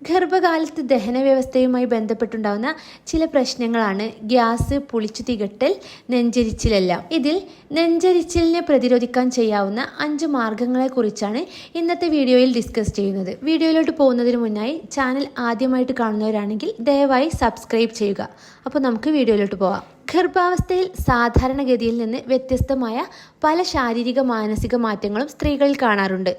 ഗർഭകാലത്ത് ദഹനവ്യവസ്ഥയുമായി ബന്ധപ്പെട്ടുണ്ടാകുന്ന ചില പ്രശ്നങ്ങളാണ് ഗ്യാസ്, പുളിച്ചു തികട്ടൽ, നെഞ്ചരിച്ചിലെല്ലാം. ഇതിൽ നെഞ്ചരിച്ചിലിനെ പ്രതിരോധിക്കാൻ ചെയ്യാവുന്ന 5 മാർഗങ്ങളെക്കുറിച്ചാണ് ഇന്നത്തെ വീഡിയോയിൽ ഡിസ്കസ് ചെയ്യുന്നത്. വീഡിയോയിലോട്ട് പോകുന്നതിന് മുന്നായി ചാനൽ ആദ്യമായിട്ട് കാണുന്നവരാണെങ്കിൽ ദയവായി സബ്സ്ക്രൈബ് ചെയ്യുക. അപ്പോൾ നമുക്ക് വീഡിയോയിലോട്ട് പോവാം. ഗർഭാവസ്ഥയിൽ സാധാരണഗതിയിൽ നിന്ന് വ്യത്യസ്തമായ പല ശാരീരിക മാനസിക മാറ്റങ്ങളും സ്ത്രീകളിൽ കാണാറുണ്ട്.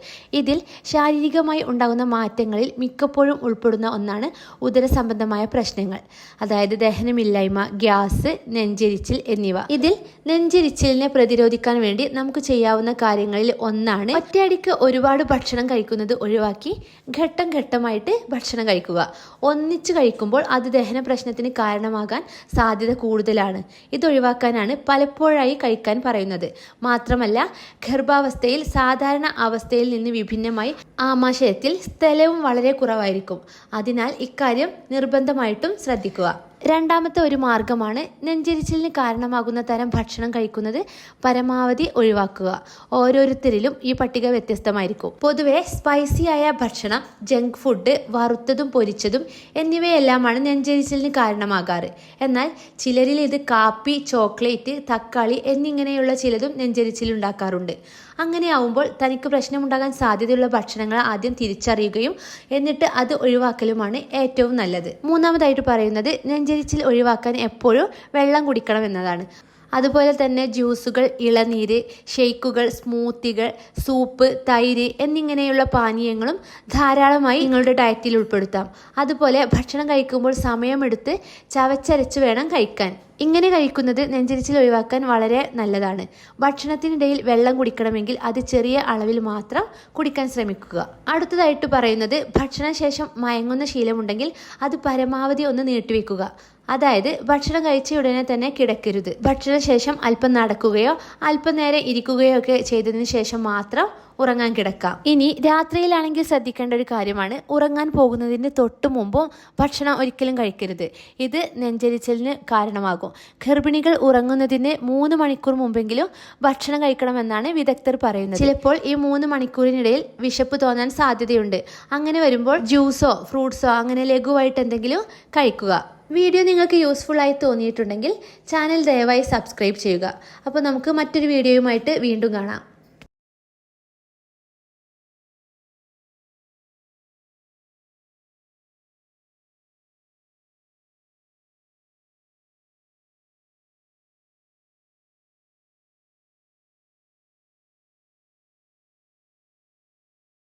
ഇതിൽ ശാരീരികമായി ഉണ്ടാകുന്ന മാറ്റങ്ങളിൽ മിക്കപ്പോഴും ഉൾപ്പെടുന്ന ഒന്നാണ് ഉദരസംബന്ധമായ പ്രശ്നങ്ങൾ, അതായത് ദഹനമില്ലായ്മ, ഗ്യാസ്, നെഞ്ചരിച്ചിൽ എന്നിവ. ഇതിൽ നെഞ്ചരിച്ചിലിനെ പ്രതിരോധിക്കാൻ വേണ്ടി നമുക്ക് ചെയ്യാവുന്ന കാര്യങ്ങളിൽ ഒന്നാണ് ഒറ്റയടിക്ക് ഒരുപാട് ഭക്ഷണം കഴിക്കുന്നത് ഒഴിവാക്കി ഘട്ടം ഘട്ടമായിട്ട് ഭക്ഷണം കഴിക്കുക. ഒന്നിച്ചു കഴിക്കുമ്പോൾ അത് ദഹന പ്രശ്നത്തിന് കാരണമാകാൻ സാധ്യത കൂടുതലാണ്. ഇതൊഴിവാക്കാനാണ് പലപ്പോഴായി കഴിക്കാൻ പറയുന്നത്. മാത്രമല്ല, ഗർഭാവസ്ഥയിൽ സാധാരണ അവസ്ഥയിൽ നിന്ന് വിഭിന്നമായി ആമാശയത്തിൽ സ്ഥലവും വളരെ കുറവായിരിക്കും. അതിനാൽ ഇക്കാര്യം നിർബന്ധമായിട്ടും ശ്രദ്ധിക്കുക. രണ്ടാമത്തെ ഒരു മാർഗമാണ് നെഞ്ചരിച്ചിലിന് കാരണമാകുന്ന തരം ഭക്ഷണം കഴിക്കുന്നത് പരമാവധി ഒഴിവാക്കുക. ഓരോരുത്തരിലും ഈ പട്ടിക വ്യത്യസ്തമായിരിക്കും. പൊതുവെ സ്പൈസിയായ ഭക്ഷണം, ജങ്ക് ഫുഡ്, വറുത്തതും പൊരിച്ചതും എന്നിവയെല്ലാമാണ് നെഞ്ചരിച്ചിലിന് കാരണമാകാറ്. എന്നാൽ ചിലരിൽ ഇത് കാപ്പി, ചോക്ലേറ്റ്, തക്കാളി എന്നിങ്ങനെയുള്ള ചിലതും നെഞ്ചരിച്ചിലുണ്ടാക്കാറുണ്ട്. അങ്ങനെയാവുമ്പോൾ തനിക്ക് പ്രശ്നമുണ്ടാകാൻ സാധ്യതയുള്ള ഭക്ഷണങ്ങൾ ആദ്യം തിരിച്ചറിയുകയും എന്നിട്ട് അത് ഒഴിവാക്കലുമാണ് ഏറ്റവും നല്ലത്. മൂന്നാമതായിട്ട് പറയുന്നത് നെഞ്ചരിച്ചിൽ ഒഴിവാക്കാൻ എപ്പോഴും വെള്ളം കുടിക്കണം എന്നതാണ്. അതുപോലെ തന്നെ ജ്യൂസുകൾ, ഇളനീര്, ഷെയ്ക്കുകൾ, സ്മൂത്തികൾ, സൂപ്പ്, തൈര് എന്നിങ്ങനെയുള്ള പാനീയങ്ങളും ധാരാളമായി നിങ്ങളുടെ ഡയറ്റിൽ ഉൾപ്പെടുത്താം. അതുപോലെ ഭക്ഷണം കഴിക്കുമ്പോൾ സമയമെടുത്ത് ചവച്ചരച്ച് വേണം കഴിക്കാൻ. ഇങ്ങനെ കഴിക്കുന്നത് നെഞ്ചരിച്ചിൽ ഒഴിവാക്കാൻ വളരെ നല്ലതാണ്. ഭക്ഷണത്തിനിടയിൽ വെള്ളം കുടിക്കണമെങ്കിൽ അത് ചെറിയ അളവിൽ മാത്രം കുടിക്കാൻ ശ്രമിക്കുക. അടുത്തതായിട്ട് പറയുന്നത് ഭക്ഷണശേഷം മയങ്ങുന്ന ശീലമുണ്ടെങ്കിൽ അത് പരമാവധി ഒന്ന് നീട്ടിവെക്കുക. അതായത് ഭക്ഷണം കഴിച്ച ഉടനെ തന്നെ കിടക്കരുത്. ഭക്ഷണശേഷം അല്പം നടക്കുകയോ അല്പം നേരം ഇരിക്കുകയോ ഒക്കെ ചെയ്തതിന് ശേഷം മാത്രം ഉറങ്ങാൻ കിടക്കാം. ഇനി രാത്രിയിലാണെങ്കിൽ ശ്രദ്ധിക്കേണ്ട ഒരു കാര്യമാണ്, ഉറങ്ങാൻ പോകുന്നതിന് തൊട്ട് മുമ്പും ഭക്ഷണം ഒരിക്കലും കഴിക്കരുത്. ഇത് നെഞ്ചരിച്ചിലിന് കാരണമാകും. ഗർഭിണികൾ ഉറങ്ങുന്നതിന് 3 മണിക്കൂർ മുമ്പെങ്കിലും ഭക്ഷണം കഴിക്കണമെന്നാണ് വിദഗ്ധർ പറയുന്നത്. ചിലപ്പോൾ ഈ 3 മണിക്കൂറിനിടയിൽ വിശപ്പ് തോന്നാൻ സാധ്യതയുണ്ട്. അങ്ങനെ വരുമ്പോൾ ജ്യൂസോ ഫ്രൂട്ട്സോ അങ്ങനെ ലഘുവായിട്ട് എന്തെങ്കിലും കഴിക്കുക. വീഡിയോ നിങ്ങൾക്ക് യൂസ്ഫുൾ ആയി തോന്നിയിട്ടുണ്ടെങ്കിൽ ചാനൽ ദയവായി സബ്സ്ക്രൈബ് ചെയ്യുക. അപ്പോൾ നമുക്ക് മറ്റൊരു വീഡിയോയുമായിട്ട് വീണ്ടും കാണാം.